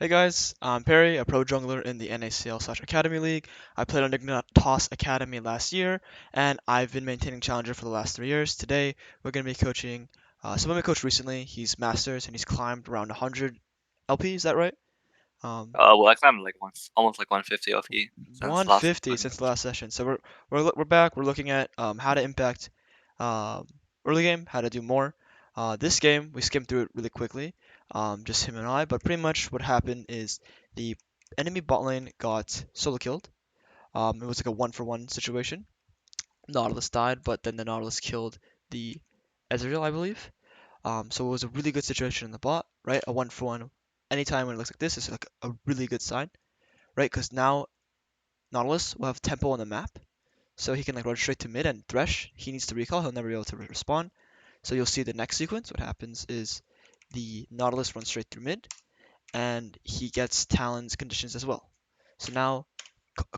Hey guys, I'm Perry, a pro jungler in the NACL/Academy League. I played on Dignitas Academy last year, and I've been maintaining Challenger for the last 3 years. Today, we're going to be coaching someone we coached recently. He's Masters, and he's climbed around 100 LP, is that right? Um, Well, I climbed like almost like 150 OP since last 150 time. since the last session. So we're back. We're looking at how to impact um, early game, how to do more. This game we skimmed through it really quickly, just him and I. But pretty much what happened is the enemy bot lane got solo killed. It was like a one for one situation. Nautilus died, but then the Nautilus killed the Ezreal, I believe. So it was a really good situation in the bot, right? A one for one. Anytime when it looks like this, is like a really good sign, right? Because now Nautilus will have tempo on the map, so he can like run straight to mid and thresh. He needs to recall, he'll never be able to respawn. So you'll see the next sequence. What happens is the Nautilus runs straight through mid, and he gets Talon's conditions as well. So now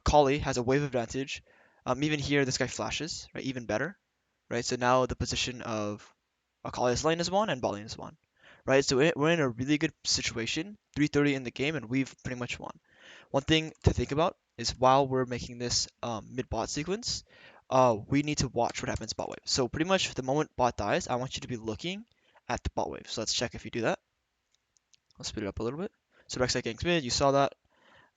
Collie has a wave advantage. Even here, this guy flashes, right? Even better, right? So now the position of Akali's lane is one and bot lane is one, right? So we're in a really good situation, 3:30 in the game, and we've pretty much won. One thing to think about is while we're making this mid bot sequence, we need to watch what happens bot wave. So pretty much the moment bot dies, I want you to be looking at the bot wave. So let's check if you do that. I'll speed it up a little bit. So Rek'Sai ganks mid, you saw that.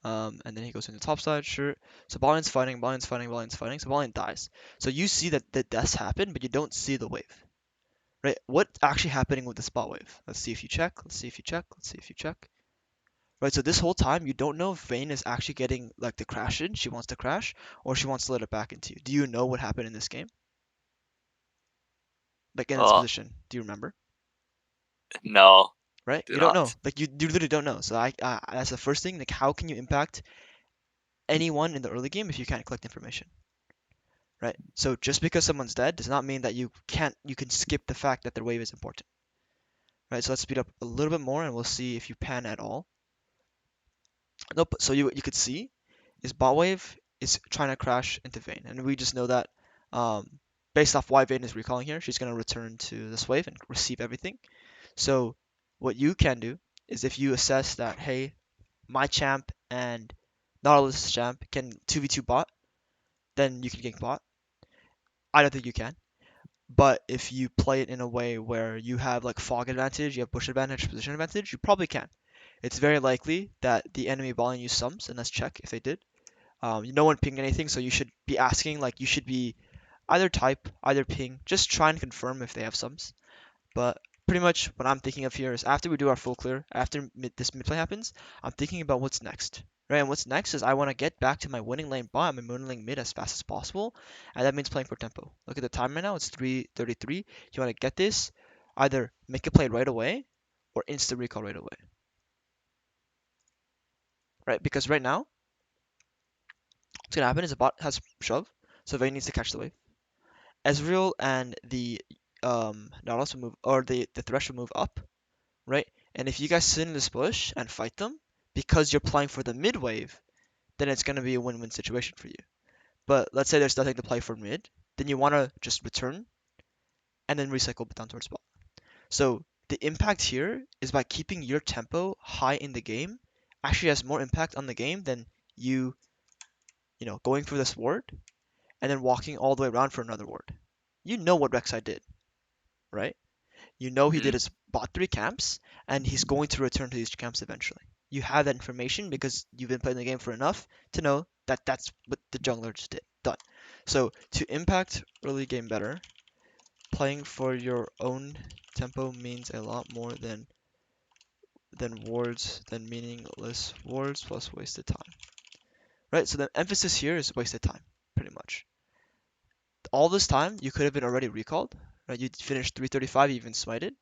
And then he goes into top side, sure. So bot lane's fighting, bot lane's fighting, bot lane's fighting. So bot lane dies. So you see that the deaths happen, but you don't see the wave. Right? What's actually happening with the spot wave? Let's see if you check. Let's see if you check. Let's see if you check. Right, so this whole time you don't know if Vayne is actually getting like the crash in, she wants to crash, or she wants to let it back into you. Do you know what happened in this game? Like in this Oh, position, do you remember? no, Right? do You don't know. not. Like you literally don't know. So that's the first thing. Like how can you impact anyone in the early game if you can't collect information? Right? So just because someone's dead does not mean that you can skip the fact that their wave is important. Right? So let's speed up a little bit more and we'll see if you pan at all. Nope. So you could see is bot wave is trying to crash into Vayne, and we just know that um, based off why Vayne is recalling here, she's going to return to this wave and receive everything. So what you can do is if you assess that, hey, my champ and Nautilus champ can 2v2 bot, then you can gank bot. I don't think you can. But if you play it in a way where you have like fog advantage, you have bush advantage, position advantage, you probably can. It's very likely that the enemy bot lane used sums, and let's check if they did. No one pinged anything, so you should be asking, like, you should be either type, either ping, just try and confirm if they have sums. But pretty much what I'm thinking of here is after we do our full clear, after this mid play happens, I'm thinking about what's next. Right, and what's next is I want to get back to my winning lane bot, my winning lane mid as fast as possible, and that means playing for tempo. Look at the time right now, it's 3:33. You want to get this, either make a play right away or instant recall right away. Right, because right now, what's gonna happen is the bot has shove, so Vayne needs to catch the wave. Ezreal and the Nautilus will move, or the Thresh will move up, right? And if you guys sit in this bush and fight them, because you're playing for the mid wave, then it's gonna be a win-win situation for you. But let's say there's nothing to play for mid, then you wanna just return and then recycle down towards bot. So the impact here is by keeping your tempo high in the game, actually has more impact on the game than you, going for this ward and then walking all the way around for another ward. You know what Rek'Sai did, right? You know he did Hmm. his bought 3 camps, and he's going to return to these camps eventually. You have that information because you've been playing the game for enough to know that that's what the jungler just did. Done. So to impact early game better, playing for your own tempo means a lot more than meaningless wards plus wasted time. Right? So the emphasis here is wasted time, pretty much. All this time you could have been already recalled, right? You finished 335, you even smited.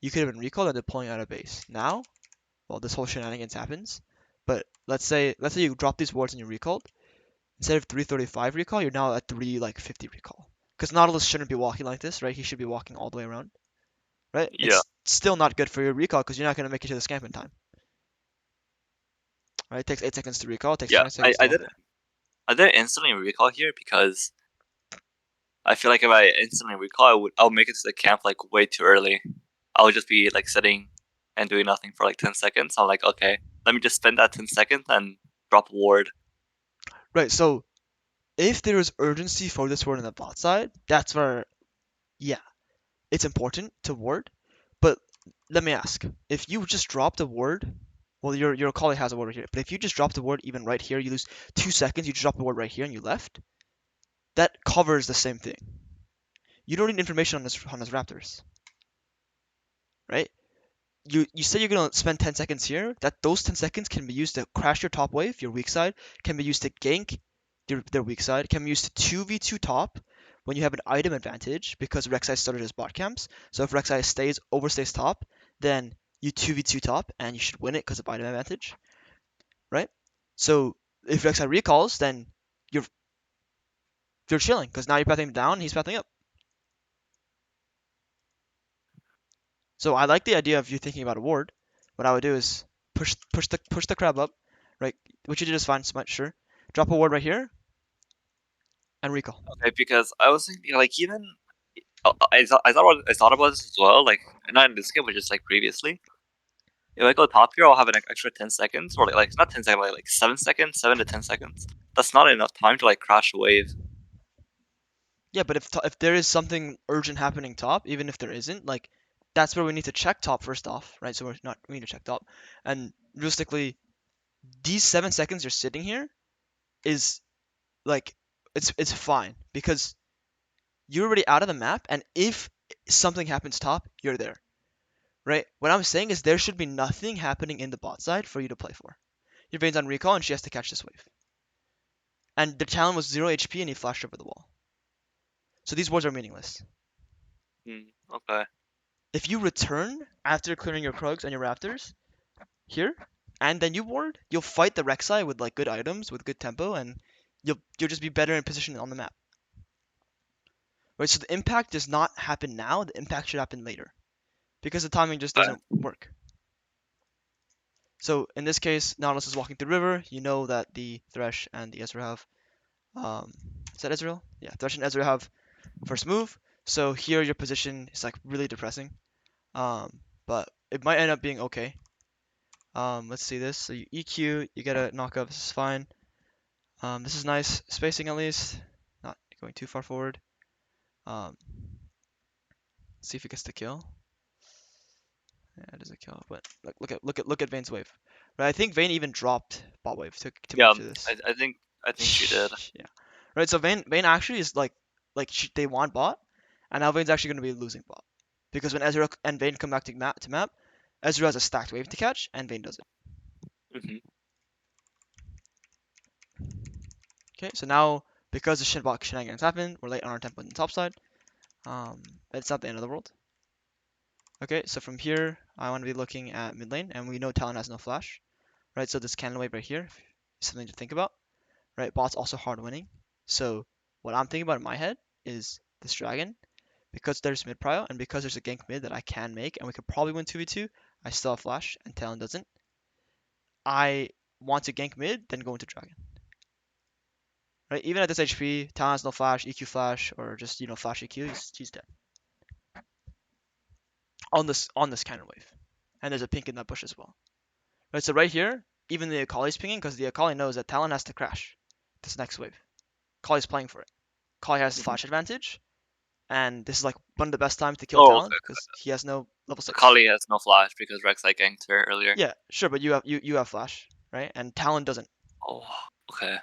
You could have been recalled and deploying out of base. Now, well, this whole shenanigans happens. But let's say you drop these wards and you recalled. Instead of 335 recall, you're now at 3 like 50 recall. Because Nautilus shouldn't be walking like this, right? He should be walking all the way around, right? Yeah, It's still not good for your recall because you're not gonna make it to the scamp in time, right? It takes 8 seconds to recall. It takes yeah. 20 I, seconds to I walk did away. I did instantly recall here because I feel like if I instantly recall, I'll make it to the camp like way too early. I'll just be like sitting and doing nothing for like 10 seconds. I'm like, okay. let me just spend that 10 seconds and drop a ward. Right, so if there is urgency for this ward on the bot side, that's where, yeah, it's important to ward. But let me ask, if you just drop the ward, well, your colleague has a ward right here, but if you just drop the ward even right here, you lose 2 seconds, you just drop the ward right here and you left, that covers the same thing. You don't need information on this Raptors, right? You say you're gonna spend 10 seconds here, that those 10 seconds can be used to crash your top wave, your weak side, can be used to gank their weak side, can be used to 2v2 top when you have an item advantage because Rek'Sai started his bot camps. So if Rek'Sai overstays top, then you 2v2 top and you should win it because of item advantage, right? So if Rek'Sai recalls, then you're you're chilling because now you're pathing down and he's pathing up. So I like the idea of you thinking about a ward. What I would do is push the crab up, right? What you did is fine, smite, sure. Drop a ward right here and recall. Okay, because I was thinking like even I thought about this as well. Like not in this game, but just like previously. If I go top here, I'll have an extra 10 seconds, or like not 10 seconds, like 7 seconds, 7 to 10 seconds. That's not enough time to like crash a wave. Yeah, but if there is something urgent happening top, even if there isn't, like that's where we need to check top first off, right? So we need to check top, and realistically, these 7 seconds you're sitting here is like it's fine because you're already out of the map, and if something happens top, you're there, right? What I'm saying is there should be nothing happening in the bot side for you to play for. Your Vayne's on recall and she has to catch this wave. And the Talon was 0 HP and he flashed over the wall. So these wards are meaningless. Okay. If you return after clearing your Krugs and your Raptors here, and then you ward, you'll fight the Rek'Sai with like good items, with good tempo, and you'll just be better in position on the map. Right? So the impact does not happen now, the impact should happen later. Because the timing just Okay. doesn't work. So in this case, Nautilus is walking through the river. You know that the Thresh and the Ezreal have. Is that Ezreal? Yeah, Thresh and Ezreal have first move. So here your position is like really depressing. But it might end up being okay. Let's see this. So you EQ, you get a knockup. This is fine. This is nice spacing at least. Not going too far forward. Um, see if he gets the kill. Yeah, it is a kill. But look at Vayne's wave. Right, I think Vayne even dropped bot wave to Yeah, move to this. I think she did. Yeah. Right. So Vayne actually is they want bot, and now Vayne's actually going to be losing bot because when Ezreal and Vayne come back to map, Ezreal has a stacked wave to catch, and Vayne doesn't. Hmm. Okay. So now because the shitbot shenanigans happen, we're late on our tempo on the top side. But it's not the end of the world. Okay. So from here, I want to be looking at mid lane, and we know Talon has no flash. Right. So this cannon wave right here is something to think about. Right. Bot's also hard winning. So what I'm thinking about in my head is this dragon. Because there's mid prio and because there's a gank mid that I can make and we could probably win 2v2, I still have flash and Talon doesn't. I want to gank mid, then go into dragon. Right? Even at this HP, Talon has no flash, EQ flash, or just flash EQ, he's dead. On this cannon wave. And there's a pink in that bush as well. Right, so right here, even the Akali's pinging because the Akali knows that Talon has to crash this next wave. Akali's playing for it. Akali has Hmm. flash advantage, and this is like one of the best times to kill Oh, Talon okay. because he has no level 6. Akali has no flash because Rek'Sai ganked her earlier. Yeah, sure, but you have flash, right? And Talon doesn't. Oh, okay.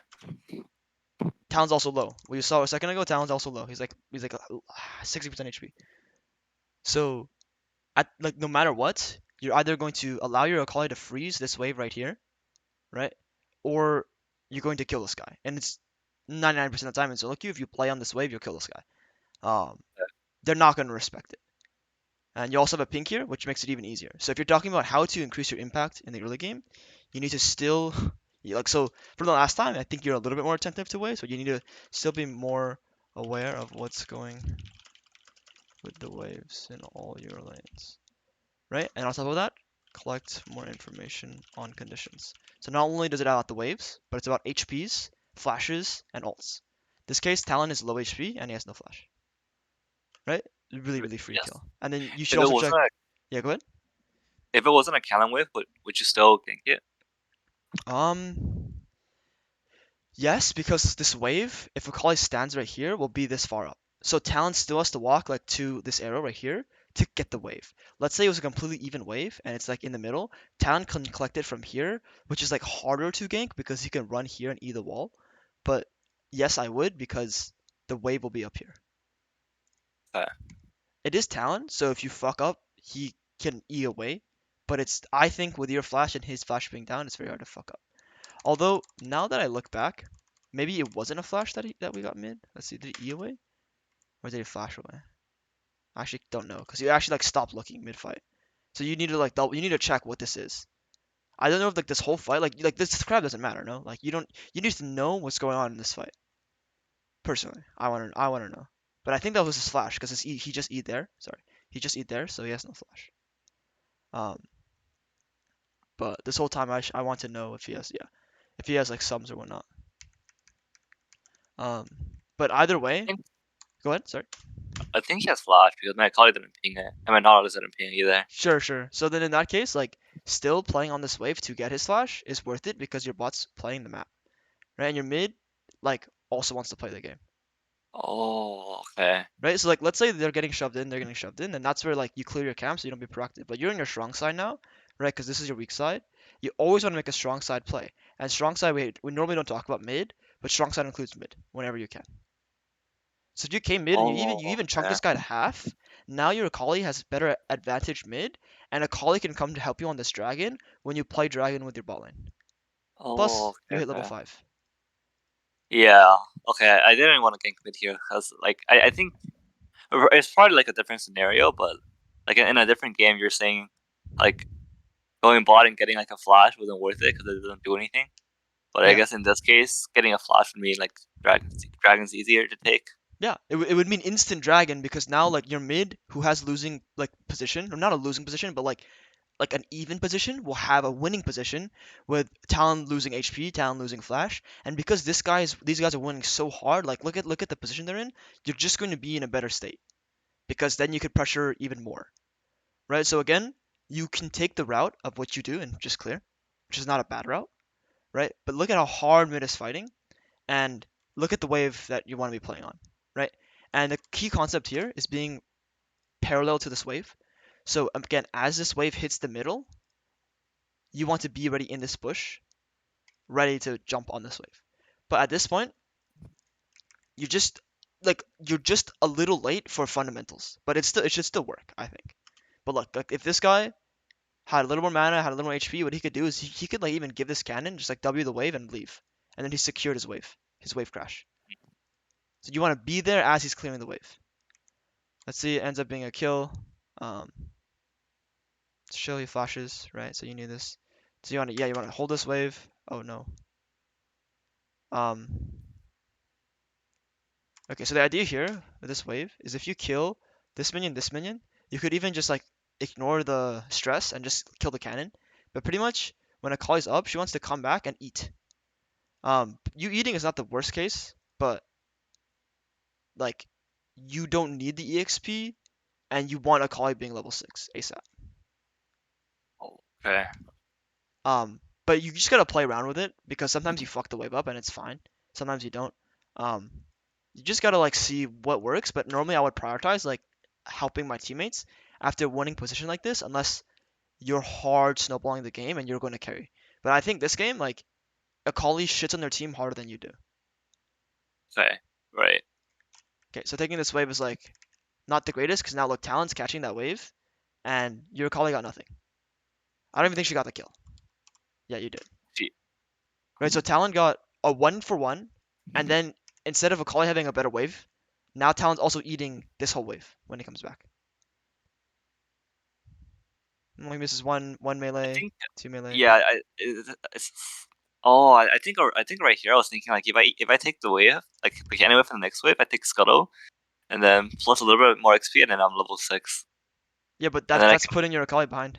Talon's also low. We saw a second ago. Talon's also low. He's like 60% HP. So at like no matter what, you're either going to allow your Akali to freeze this wave right here, right? Or you're going to kill this guy. And it's 99% of the time in solo queue, if you play on this wave, you'll kill this guy. Um, they're not going to respect it. And you also have a pink here, which makes it even easier. So if you're talking about how to increase your impact in the early game, you need to still so from the last time, I think you're a little bit more attentive to waves, but you need to still be more aware of what's going with the waves in all your lanes, right? And on top of that, collect more information on conditions. So not only does it add out the waves, but it's about HPs, flashes, and ults. This case, Talon is low HP and he has no flash, right? Really, really free Yes. kill. And then you should If it also check. wasn't a Yeah, go ahead. if it wasn't a Callan wave, would you still gank it? Um, yes, because this wave, if a collie stands right here, will be this far up. So Talon still has to walk like to this arrow right here to get the wave. Let's say it was a completely even wave and it's like in the middle. Talon can collect it from here, which is like harder to gank because he can run here and eat the wall. But yes, I would because the wave will be up here. Okay. It is Talon, so if you fuck up, he can E away. But it's I think with your flash and his flash being down, it's very hard to fuck up. Although now that I look back, maybe it wasn't a flash that we got mid. Let's see, did he E away or did he flash away? I actually don't know because you actually like stopped looking mid fight. So you need to like double, you need to check what this is. I don't know if like this whole fight like this crab doesn't matter, no? Like you need to know what's going on in this fight. Personally, I want to know. But I think that was his flash because he just eat there. Sorry, he just eat there, so he has no flash. Um, but this whole time I want to know if he has if he has like sums or whatnot. Um, but either I way, think go ahead. Sorry. I think he has flash because my colleague didn't ping it, and my knowledge didn't ping either. Sure, sure. So then in that case, like still playing on this wave to get his flash is worth it because your bot's playing the map, right? And your mid like also wants to play the game, Oh, okay. right? So like let's say they're getting shoved in, and that's where like you clear your camp so you don't be proactive. But you're in your strong side now, right? Because this is your weak side. You always want to make a strong side play. And strong side we normally don't talk about mid, but strong side includes mid whenever you can. So if you came mid and you Oh, even chunk okay. this guy to half, now your Akali has better advantage mid, and Akali can come to help you on this dragon when you play dragon with your bot lane. Oh, Plus, you okay, hit level okay. 5. Yeah. Okay. I didn't want to gank mid here because, like, I think it's probably like a different scenario, but like in a different game, you're saying like going bot and getting like a flash wasn't worth it because it doesn't do anything. But I Yeah. guess in this case, getting a flash would mean like dragon's easier to take. Yeah, it would mean instant dragon because now like your mid who has losing like position, or not a losing position, but like an even position will have a winning position with Talon losing HP, Talon losing flash, and because these guys are winning so hard, like look at the position they're in, you're just going to be in a better state because then you could pressure even more. Right? So again, you can take the route of what you do and just clear, which is not a bad route, right? But look at how hard mid is fighting, and look at the wave that you want to be playing on, right? And the key concept here is being parallel to this wave. So again, as this wave hits the middle, you want to be ready in this bush, ready to jump on this wave. But at this point, you just you're just a little late for fundamentals, but it should still work, I think. But look, like if this guy had a little more mana, had a little more HP, what he could do is he could like even give this cannon, just like W the wave and leave. And then he secured his wave crash. So you want to be there as he's clearing the wave. Let's see, it ends up being a kill. Um, Show he flashes, right? So you need this. So you want to hold this wave. Oh no. Um, okay, so the idea here with this wave is if you kill this minion, you could even just like ignore the stress and just kill the cannon. But pretty much when a Akali's up, she wants to come back and eat. You eating is not the worst case, but like you don't need the EXP and you want a Akali being level 6 ASAP. Okay. But you just gotta play around with it because sometimes you fuck the wave up and it's fine. Sometimes you don't. Um, you just gotta like see what works. But normally I would prioritize like helping my teammates after winning position like this, unless you're hard snowballing the game and you're going to carry. But I think this game, like Akali shits on their team harder than you do. Okay. Right. Okay, so taking this wave is like not the greatest because now look, Talon's catching that wave and your Akali got nothing. I don't even think she got the kill. Yeah, you did. Gee. Right, so Talon got a 1 for 1, and then instead of Akali having a better wave, now Talon's also eating this whole wave when he comes back. Only misses one I melee, think. two melee. Yeah. It's, oh, I think right here I was thinking like if I take the wave, like pick any wave for the next wave, I take Scuttle and then plus a little bit more XP, and then I'm level 6, Yeah, but and then I that's can. putting your Akali behind.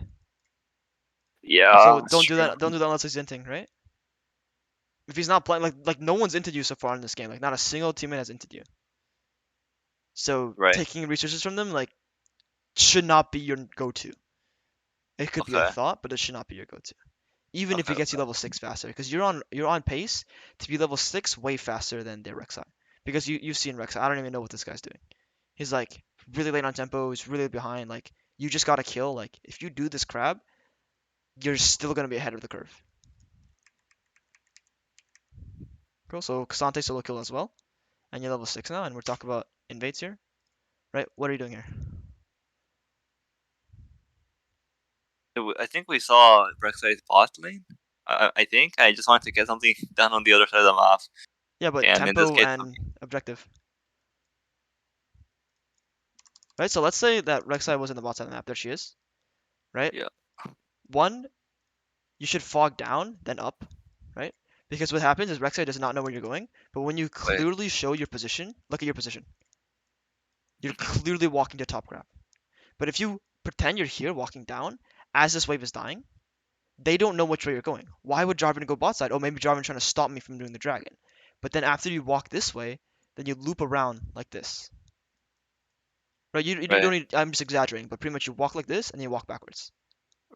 Yeah, So that's don't do true. that. Don't do that unless he's inting, right? If he's not playing, like no one's inted you so far in this game. Like not a single teammate has inted you. So Right. taking resources from them like should not be your go-to. It could be a Okay. thought, but it should not be your go-to. even if Okay. it gets you level 6 faster, because you're on pace to be level 6 way faster than their Rek'Sai. Because you've seen Rek'Sai, I don't even know what this guy's doing. He's like really late on tempo, he's really behind. Like you just gotta kill. Like if you do this crab, you're still gonna be ahead of the curve. Cool. So Kasante solo kill as well, and you're level 6 now, and we're talking about invades here, right? What are you doing here? I think we saw Rek'Sai's bot lane. I think I just wanted to get something done on the other side of the map, Yeah, but and in this tempo case, and objective, right? So let's say that Rek'Sai was in the bot side of the map. There she is, right? yeah, One, you should fog down, then up, right? Because what happens is Rek'Sai does not know where you're going, but when you wait, clearly show your position, look at your position. You're mhm, clearly walking to top grab. But if you pretend you're here walking down as this wave is dying, they don't know which way you're going. Why would Jarvan go bot side? Oh, maybe Jarvan trying to stop me from doing the dragon. But then after you walk this way, then you loop around like this. Right? You don't right, need, I'm just exaggerating, but pretty much you walk like this and you walk backwards.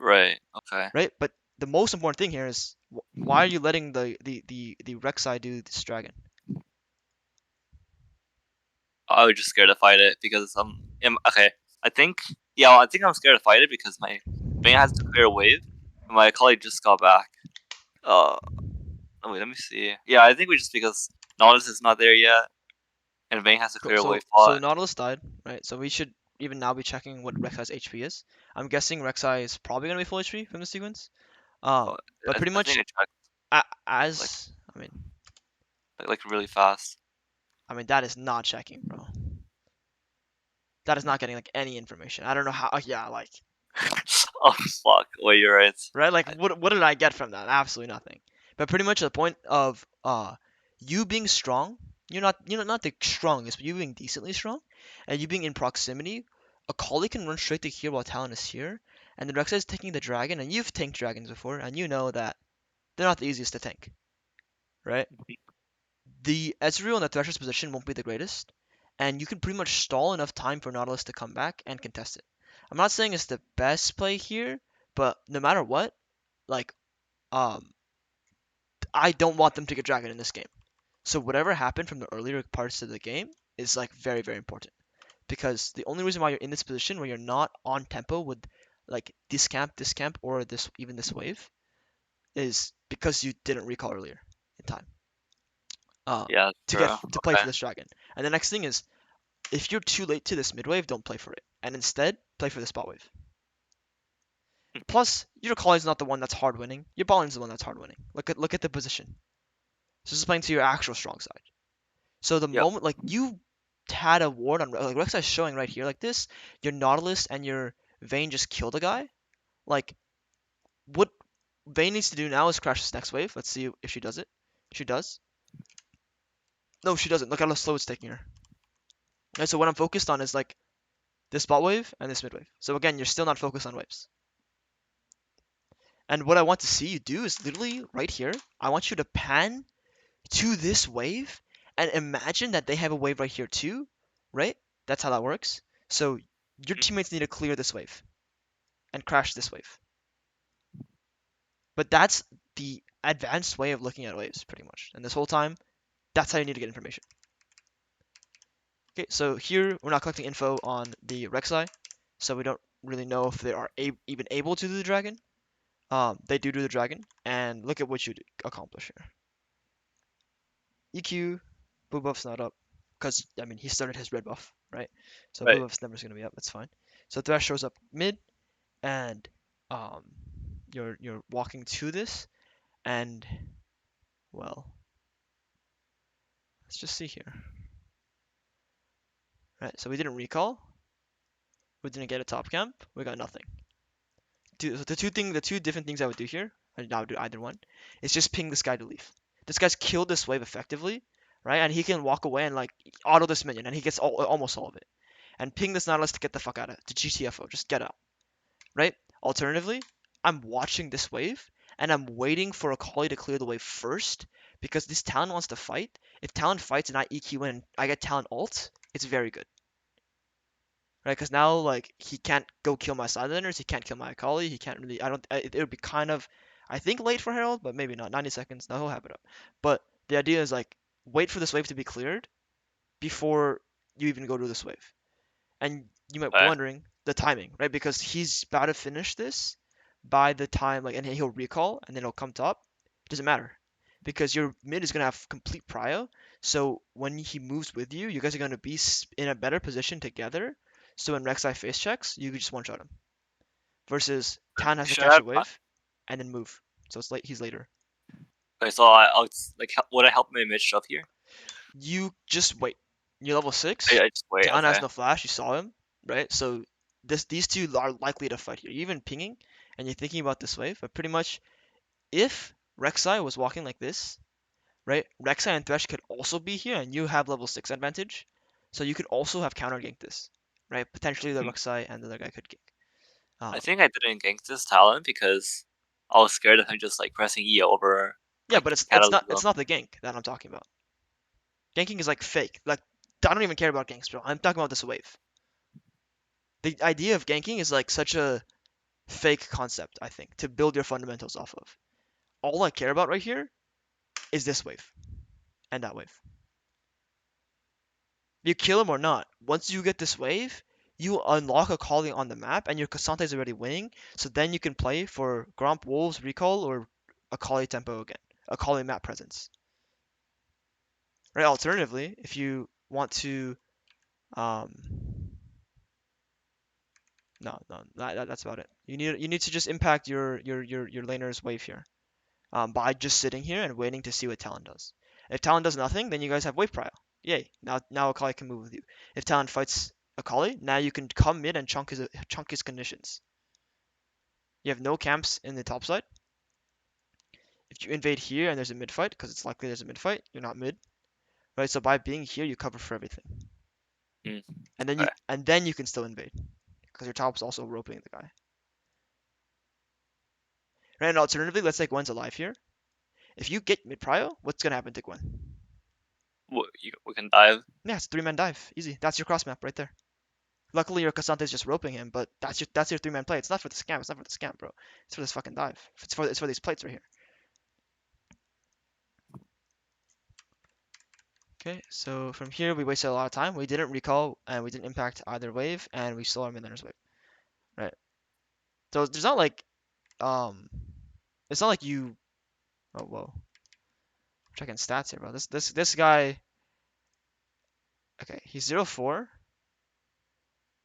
right, okay. Right? But the most important thing here is why are you letting the Rek'Sai do this dragon? I was just scared to fight it because okay. I think yeah, well, I think I'm scared to fight it because my Vayne has to clear a wave, and my colleague just got back. Uh, oh, wait, let me see. Yeah, I think we just because Nautilus is not there yet, and Vayne has to Cool. clear a wave So pot. Nautilus died, right? So we should even now be checking what Rek'Sai's HP is. I'm guessing Rek'Sai is probably gonna be full HP from the sequence. Oh, But pretty I much think I checked like as like really fast. I mean that is not checking, bro. That is not getting like any information. I don't know how. Yeah, like Oh fuck! Wait, you're right. right. Like I, what did I get from that? Absolutely nothing. But pretty much the point of you being strong. You're not the strongest, but you being decently strong, and you being in proximity. A collie can run straight to here while Talon is here, and the Rek'Sai is taking the dragon, and you've tanked dragons before, and you know that they're not the easiest to tank, right? The Ezreal in the Thresher's position won't be the greatest, and you can pretty much stall enough time for Nautilus to come back and contest it. I'm not saying it's the best play here, but no matter what, like, um, I don't want them to get Dragon in this game. So whatever happened from the earlier parts of the game is like very, very important. Because the only reason why you're in this position where you're not on tempo with like this camp, or this wave is because you didn't recall earlier in time. yeah, true. To play for Okay. this dragon. And the next thing is if you're too late to this mid wave, don't play for it. And instead, play for the spot wave. Plus, your Collie's not the one that's hard winning. Your Ballin's the one that's hard winning. Look at the position. So this is playing to your actual strong side. So the Yep. moment like you had a ward on like Rek'Sai's showing right here like this, your Nautilus and your Vayne just killed a guy. Like what Vayne needs to do now is crash this next wave. Let's see if she does it. She does. No, she doesn't. Look how slow it's taking her. And so what I'm focused on is like this bot wave and this mid wave. So again, you're still not focused on waves. And what I want to see you do is literally right here. I want you to pan to this wave and imagine that they have a wave right here too, right? That's how that works. So your Mhm. teammates need to clear this wave and crash this wave. But that's the advanced way of looking at waves, pretty much. And this whole time, that's how you need to get information. Okay, so here we're not collecting info on the Rek'Sai, so we don't really know if they are even able to do the dragon. They do the dragon, and look at what you accomplish here. EQ, blue buff's not up, because I mean he started his red buff, right? So blue Right. buff's never gonna be up. That's fine. So Thresh shows up mid, and um, you're walking to this, and well, let's just see here, right? So we didn't recall, we didn't get a top camp, we got nothing. The two different things I would do here, I would do either one, is just ping this guy to leave. This guy's killed this wave effectively, right? And he can walk away and like auto this minion, and he gets almost all of it. And ping this Nautilus to get the fuck out of it, to GTFO, just get out, right? Alternatively, I'm watching this wave and I'm waiting for a Collie to clear the wave first because this Talon wants to fight. If Talon fights and I EQ in, I get Talon ult, it's very good, right? Because now like he can't go kill my sideliners, he can't kill my Akali, he can't really. I don't. It would be kind of I think late for Herald, but maybe not. 90 seconds. Now he'll have it up. But the idea is like wait for this wave to be cleared before you even go to this wave. And you might be Okay. wondering the timing, right? Because he's about to finish this by the time like, and he'll recall, and then he'll come top. It doesn't matter because your mid is gonna have complete prio. So when he moves with you, you guys are gonna be in a better position together. So when Rek'Sai face checks, you can just one shot him. Versus Tan has to Should I catch a have wave and then move. So it's late. He's later. okay, so I'll like would I help my mid shove here? You just wait. You're level I, six. I just wait. Talon has Okay. no flash. You saw him, right? So these two are likely to fight here. You're even pinging, and you're thinking about this wave. But pretty much, if Rek'Sai was walking like this, right? Rek'Sai and Thresh could also be here, and you have level six advantage. So you could also have counter ganked this, right? Potentially the Hmm. Rek'Sai and the other guy could gank. I Um, think I didn't gank this talent because I was scared of him just like pressing E over yeah, like but the it's catalyst not zone. it's not the gank that I'm talking about. Ganking is like fake. Like I don't even care about ganks, bro. I'm talking about this wave. The idea of ganking is like such a fake concept, I think, to build your fundamentals off of. All I care about right here is this wave and that wave. You kill him or not, once you get this wave, you unlock a calling on the map and your Cassante is already winning, so then you can play for Gromp Wolves recall or a Kali tempo again, a Kali map presence. Right? Alternatively, if you want to um no, that's about it. You need to just impact your laner's wave here. By just sitting here and waiting to see what Talon does. If Talon does nothing, then you guys have wave prio. Yay! Now Akali can move with you. If Talon fights Akali, now you can come mid and chunk his conditions. You have no camps in the top side. If you invade here and there's a mid fight, because it's likely there's a mid fight, you're not mid, right? So by being here, you cover for everything, Hmm. and Okay. then you can still invade because your top's also roping the guy. Right? And alternatively, let's say Gwen's alive here. If you get mid prio, what's gonna happen to Gwen? We can dive. Yeah, it's three man dive, easy. That's your cross map right there. Luckily, your Cassante is just roping him, but that's your three man play. It's not for the scam. It's not for the scam, bro. It's for this fucking dive. It's for these plates right here. Okay, so from here we wasted a lot of time. We didn't recall and we didn't impact either wave, and we stole our mid wave. Right. So there's not like um, it's not like you. Oh whoa, checking stats here, bro. This guy. Okay, he's 0-4,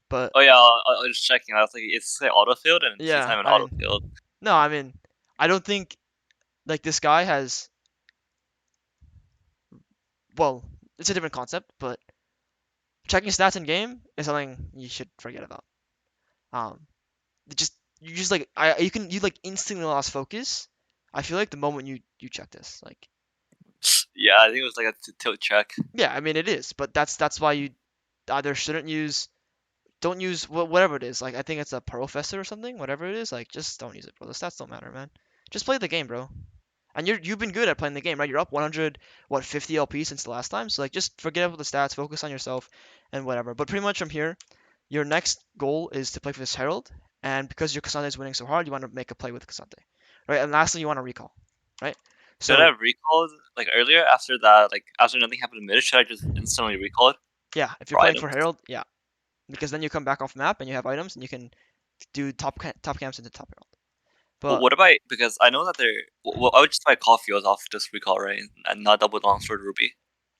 but Oh yeah, I was just checking. I was like, it's say autofilled, and he's yeah, having I mean, autofilled. no, I mean, I don't think like this guy has. Well, it's a different concept, but checking stats in game is something you should forget about. Um, just you just like you like instantly lost focus. I feel like the moment you check this, like Yeah, I think it was like a tilt check. yeah, I mean it is, but that's why you either shouldn't use, don't use whatever it is. Like I think it's a Pearl Fester or something, whatever it is. Like just don't use it, bro. The stats don't matter, man. Just play the game, bro. And you've been good at playing the game, right? You're up 100, what 50 LP since the last time. So like just forget about the stats, focus on yourself and whatever. But pretty much from here, your next goal is to play for this Herald, and because your Cassandra is winning so hard, you want to make a play with Cassandra, right? And lastly, you want to recall, right? Should I So have recalled like earlier after that? Like after nothing happened in mid, should I just instantly recall it yeah, if you're for playing for items? Herald, yeah, because then you come back off map and you have items and you can do top camps into top Herald. But But what about because I know that they're. Well, I would just buy coffees off just recall, right, and not double longsword ruby.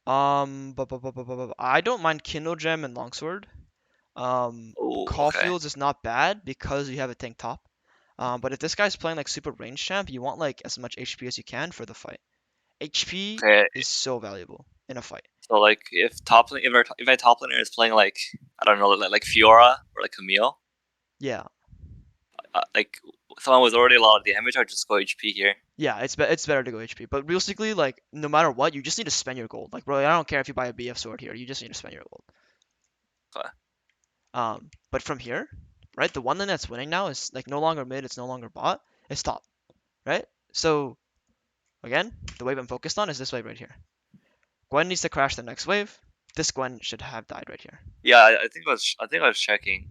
I don't mind Kindle Gem and Longsword. Oh, okay. Caulfield's is not bad because you have a tank top. But if this guy's playing like super range champ, you want like as much HP as you can for the fight. HP Okay. is so valuable in a fight. So like if if my top laner is playing like I don't know like Fiora or like Camille, Yeah, like someone with already a lot of damage, I'd just go HP here. yeah, it's better to go HP. But realistically, like no matter what, you just need to spend your gold. Like bro, I don't care if you buy a BF sword here, you just need to spend your gold. Okay. But from here, right, the one lane that's winning now is like no longer mid, it's no longer bot, it's top, right? So again, the wave I'm focused on is this wave right here. Gwen needs to crash the next wave. This Gwen should have died right here. Yeah, I think I was checking.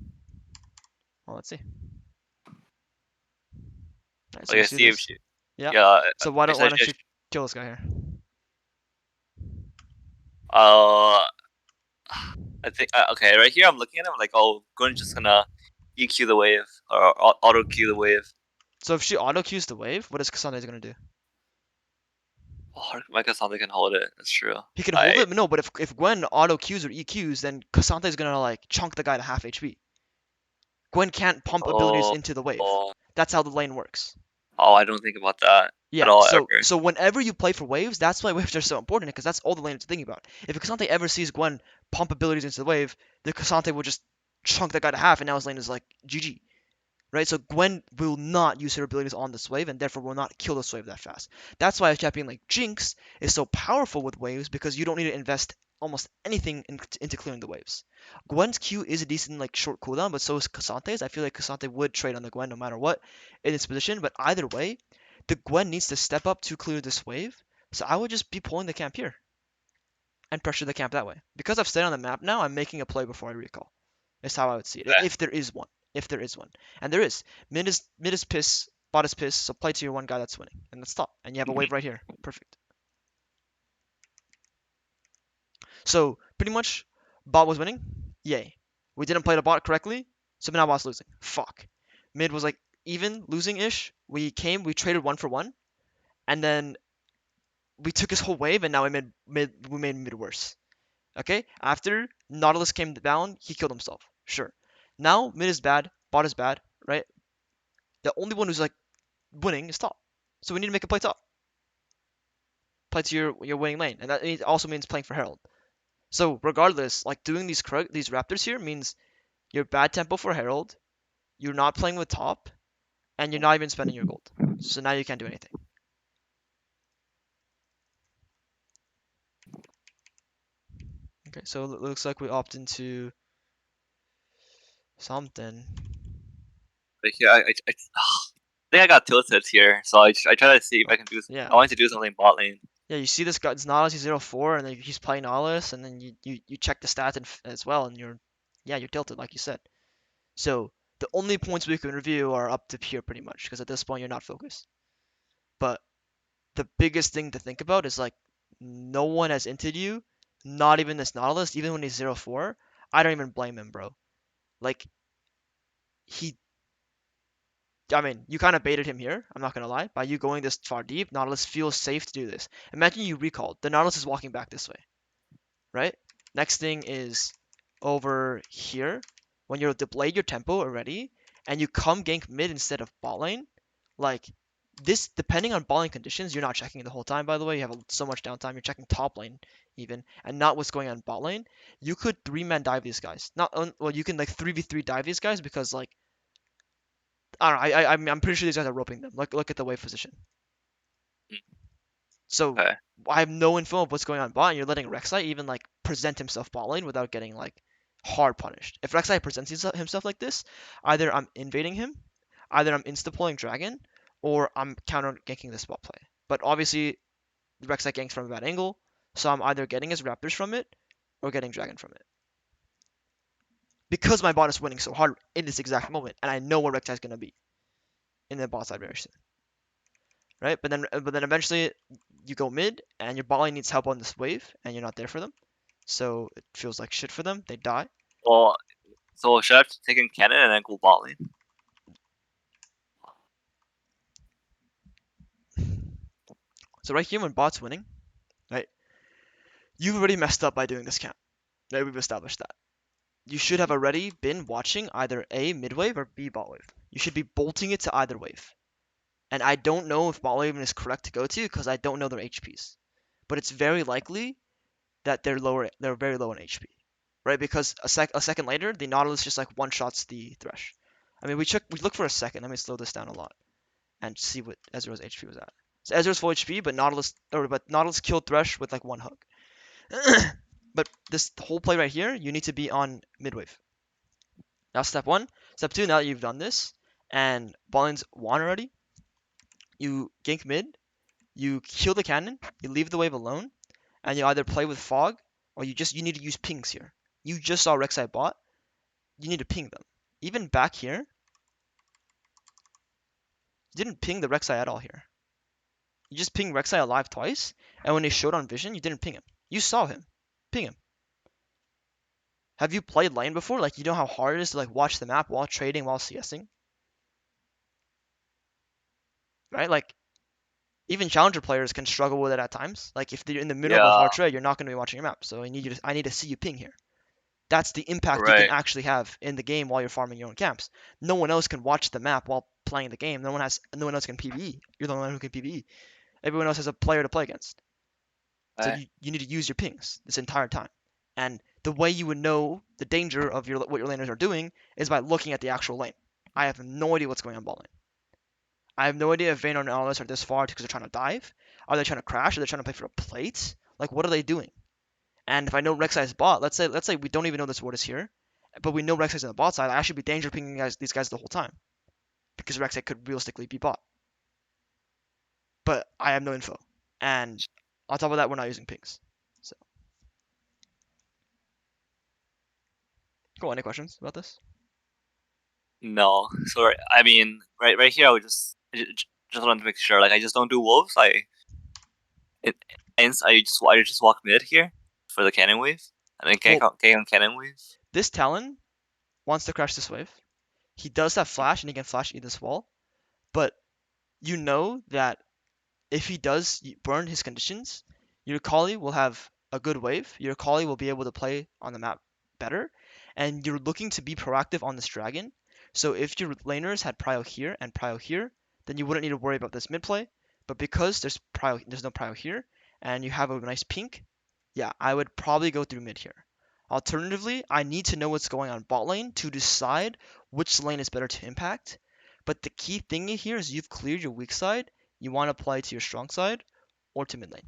Well, let's see. All right, so Like we I see see if this. Yeah. Yeah. So why I don't why said don't you just kill this guy here? uh I think okay, right here I'm looking at him like, oh, Gun's just gonna EQ the wave or auto Q the wave. So if she auto cues the wave, what is Cassandra gonna do? Oh, my Cassandra can hold it. That's true. He can hold I it, but no. But if Gwen auto Qs or EQs, then Cassandra is gonna like chunk the guy to half HP. Gwen can't pump abilities oh into the wave. oh That's how the lane works. oh I don't think about that at Yeah, all so ever. so whenever you play for waves, that's why waves are so important because that's all the lane is thinking about. If Cassandra ever sees Gwen pump abilities into the wave, the Cassandra will just chunk that guy to half, and now his lane is like GG. Right? So Gwen will not use her abilities on this wave and therefore will not kill this wave that fast. That's why a champion like Jinx is so powerful with waves because you don't need to invest almost anything into clearing the waves. Gwen's Q is a decent like short cooldown, but so is Cassante's. I feel like Cassante would trade on the Gwen no matter what in this position, but either way, the Gwen needs to step up to clear this wave. So I would just be pulling the camp here and pressure the camp that way. Because I've stayed on the map now, I'm making a play before I recall. Is how I would see it. Okay. If there is one. If there is one. And there is. Mid is piss, bot is piss, so play to your one guy that's winning. And that's top. And you have a Mhm. wave right here. Perfect. So pretty much bot was winning. Yay. We didn't play the bot correctly, so now bot's losing. Fuck. Mid was like even losing-ish. We traded one for one, and then we took his whole wave and now we made mid worse. Okay? After Nautilus came down, he killed himself. Sure. Now mid is bad, bot is bad, right? The only one who's like winning is top. So we need to make a play top. Play to your winning lane. And that also means playing for Herald. So regardless, like doing these Raptors here means you're bad tempo for Herald, you're not playing with top, and you're not even spending your gold. So now you can't do anything. Okay, so it looks like we opt into something. But yeah, I think I got tilted here, so I try to see if I can do. I Yeah. want to do something bot lane. Yeah, you see this guy, it's Nautilus, he's 0-4, and then he's playing Nautilus, and then you check the stats as well, and you're tilted, like you said. So the only points we can review are up to here pretty much, because at this point you're not focused. But the biggest thing to think about is like no one has inted you, not even this Nautilus, even when he's 0-4. I don't even blame him, bro. Like he, I mean, you kind of baited him here. I'm not gonna lie. By you going this far deep, Nautilus feels safe to do this. Imagine you recalled. The Nautilus is walking back this way, right? Next thing is over here. When you're delayed your tempo already, and you come gank mid instead of bot lane, like this, depending on bot lane conditions, you're not checking the whole time. By the way, you have so much downtime. You're checking top lane even, and not what's going on bot lane. You could three-man dive these guys. Not well, you can like 3v3 dive these guys because like I don't know. I'm pretty sure these guys are roping them. Look at the wave position. So Okay. I have no info of what's going on bot, and you're letting Rek'Sai even like present himself bot lane without getting like hard punished. If Rek'Sai presents himself like this, either I'm invading him, either I'm insta-pulling Dragon, or I'm counter ganking this bot play. But obviously, Rek'Sai ganks from a bad angle, so I'm either getting his Raptors from it or getting Dragon from it. Because my bot is winning so hard in this exact moment, and I know where Rek'Sai is gonna be in the bot side very soon, right? But then eventually you go mid, and your bot lane needs help on this wave, and you're not there for them. So it feels like shit for them. They die. Well, so should I have taken cannon and then go bot lane? So right here, when bot's winning, right, you've already messed up by doing this camp. Right, we've established that. You should have already been watching either A mid wave or B bot wave. You should be bolting it to either wave. And I don't know if bot wave is correct to go to because I don't know their HPs. But it's very likely that they're lower. They're very low in HP, right? Because a second later, the Nautilus just like one shots the Thresh. I mean, we look for a second. Let me slow this down a lot and see what Ezreal's HP was at. So Ezreal's full HP, but Nautilus killed Thresh with like one hook. But this whole play right here, you need to be on mid wave. That's step one. Step two, now that you've done this, and Ballin's won already, you gank mid, you kill the cannon, you leave the wave alone, and you either play with fog or you need to use pings here. You just saw Rek'Sai bot, you need to ping them. Even back here, you didn't ping the Rek'Sai at all here. You just ping Rek'Sai alive twice, and when he showed on vision, you didn't ping him. You saw him. Ping him. Have you played lane before? Like you know how hard it is to like watch the map while trading, while CSing, right? Like even challenger players can struggle with it at times. Like if they're in the middle of a Yeah. hard trade, you're not going to be watching your map. So I need to see you ping here. That's the impact you can Right. actually have in the game while you're farming your own camps. No one else can watch the map while playing the game. No one else can PvE. You're the only one who can PvE. Everyone else has a player to play against. So Right. you need to use your pings this entire time. And the way you would know the danger of what your laners are doing is by looking at the actual lane. I have no idea what's going on bot lane. I have no idea if Vayne or Nautilus are this far because they're trying to dive. Are they trying to crash? Are they trying to play for a plate? Like what are they doing? And if I know Rek'Sai is bot, let's say we don't even know this ward is here, but we know Rek'Sai's on the bot side, I should be danger pinging these guys the whole time because Rek'Sai could realistically be bot. But I have no info, and on top of that, we're not using pings. So, cool. Any questions about this? No. So I mean, right here, just want to make sure. Like, I just don't do wolves. It, I just walk mid here for the cannon wave, and then Well, gank on cannon wave. this Talon wants to crash this wave. He does have flash, and he can flash eat this wall, but you know that if he does burn his conditions, your Kali will have a good wave. Your Kali will be able to play on the map better, and you're looking to be proactive on this dragon. So if your laners had prio here and prio here, then you wouldn't need to worry about this mid play. But because there's no prio here, and you have a nice pink, yeah, I would probably go through mid here. Alternatively, I need to know what's going on bot lane to decide which lane is better to impact. But the key thing here is you've cleared your weak side, you want to play to your strong side or to mid lane.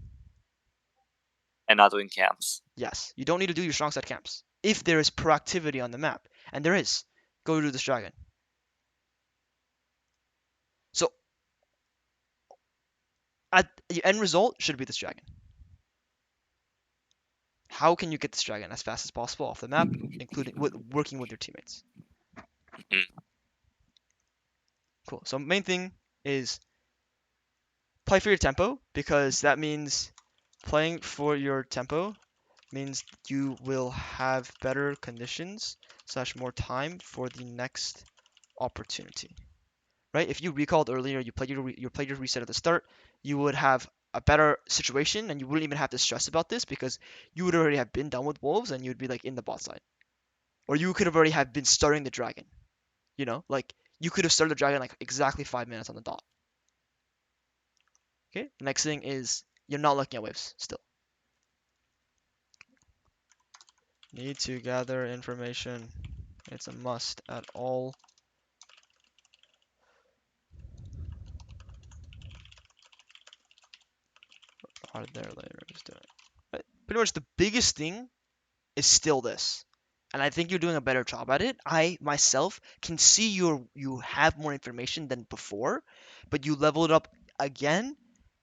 And not doing camps. Yes, you don't need to do your strong side camps. If there is proactivity on the map, and there is, go to this dragon. So at the end result should be this dragon. How can you get this dragon as fast as possible off the map, including working with your teammates? Mm-hmm. Cool. So main thing is play for your tempo because that means playing for your tempo means you will have better conditions slash more time for the next opportunity, right? If you recalled earlier, you played your reset at the start, you would have a better situation and you wouldn't even have to stress about this because you would already have been done with wolves and you'd be like in the bot side, or you could have already have been starting the dragon. Like you could have started the dragon like exactly 5 minutes on the dot. Okay. The next thing is you're not looking at waves still. Need to gather information. It's a must at all. Are there later? Just do it. But pretty much the biggest thing is still this. And I think you're doing a better job at it. I myself can see you have more information than before, but you level it up again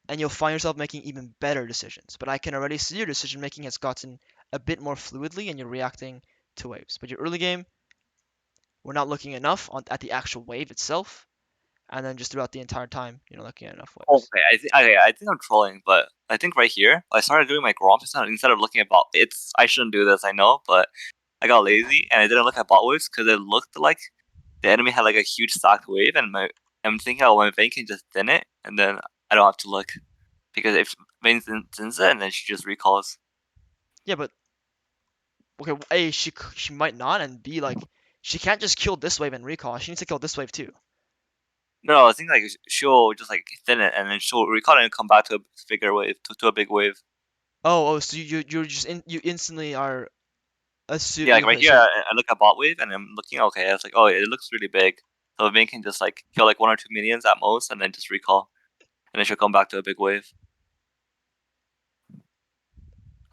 and you'll find yourself making even better decisions. But I can already see your decision making has gotten a bit more fluidly and you're reacting to waves. But your early game, we're not looking enough at the actual wave itself, and then just throughout the entire time, you're not looking at enough waves. Okay, I think I'm trolling, but I think right here I started doing my Gromp instead of looking at bot. I shouldn't do this, I know, but I got lazy and I didn't look at bot waves because it looked like the enemy had like a huge stacked wave, and I'm thinking, oh, my Vayne can just thin it, and then I don't have to look because if Vayne thins it, and then she just recalls. Yeah, but okay, A, she might not, and B, like she can't just kill this wave and recall. She needs to kill this wave too. No, I think like she'll just like thin it, and then she'll recall it and come back to a bigger wave, to a big wave. So you instantly are Yeah, like right okay. here, So I look at bot wave and I'm looking. Okay, I was like, oh, it looks really big. So Vayne can just like kill like 1 or 2 minions at most, and then just recall, and then she'll come back to a big wave.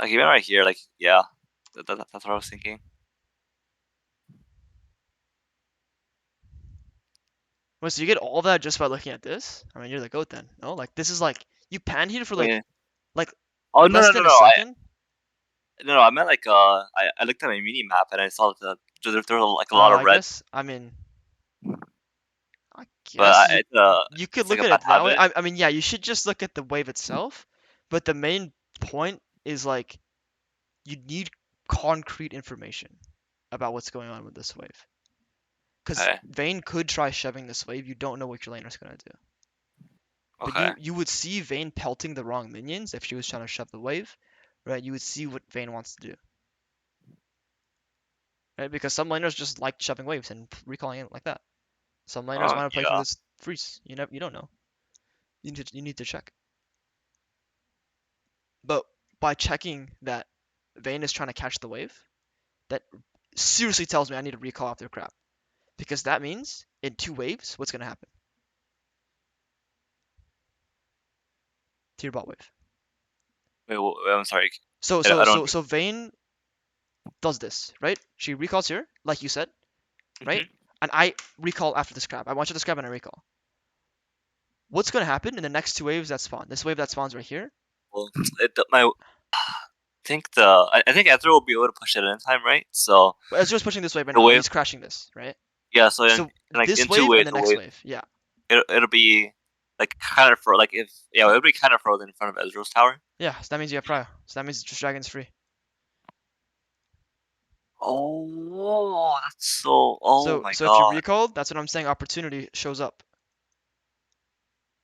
Like even right here, like yeah, that's what I was thinking. wait, so you get all that just by looking at this? I mean, you're the goat then. No, like this is like you panned here for Wait, like oh no less no no than a no, second. I meant like I looked at my mini map and I saw that there were like a lot of I red. guess. I mean, I guess you you could it's like look a at bad it that way. habit. I mean, yeah, you should just look at the wave itself, but the main point is like you need concrete information about what's going on with this wave. Because Okay, Vayne could try shoving this wave, you don't know what your laner's gonna do. But okay. you would see Vayne pelting the wrong minions if she was trying to shove the wave, right? You would see what Vayne wants to do, right? Because some laners just like shoving waves and recalling it like that. Some laners want to play through Yeah. this freeze. You don't know. You need to check. But by checking that Vayne is trying to catch the wave, that seriously tells me I need to recall after crap. Because that means in two waves, what's gonna happen? To your bot wave. Wait, I'm sorry. So I so don't. so so Vayne does this, right? She recalls here, like you said, right? Mm-hmm. And I recall after this crab. I watch this crab and I recall. What's gonna happen in the next two waves that spawn? This wave that spawns right here. Well, my I think Ezra will be able to push it in time, right? So But Ezreal's pushing this wave right the now, and wave, he's crashing this, right? yeah. So So like this in two wave and waves, the the next wave wave, yeah. it'll be like kind of like if it'll be kind of frozen in front of Ezreal's tower. Yeah, so that means you have prio. So that means just dragon's free. Oh, that's so. Oh my So if you god. recalled, that's what I'm saying. Opportunity shows up.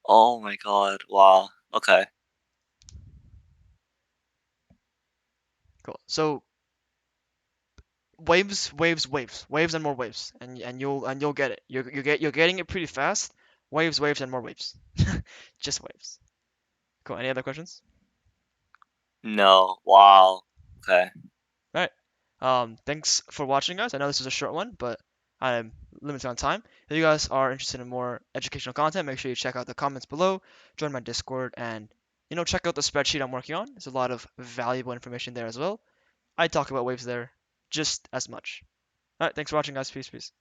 Oh my god. Wow. Okay. Cool. So waves, and more waves, and you'll get it. You're getting it pretty fast. Waves, and more waves. Just waves. Cool. Any other questions? No. Wow. Okay. All right. Thanks for watching, guys. I know this is a short one, but I'm limited on time. If you guys are interested in more educational content, make sure you check out the comments below, join my Discord, and check out the spreadsheet I'm working on. There's a lot of valuable information there as well. I talk about waves there just as much. All right. Thanks for watching, guys. Peace, peace.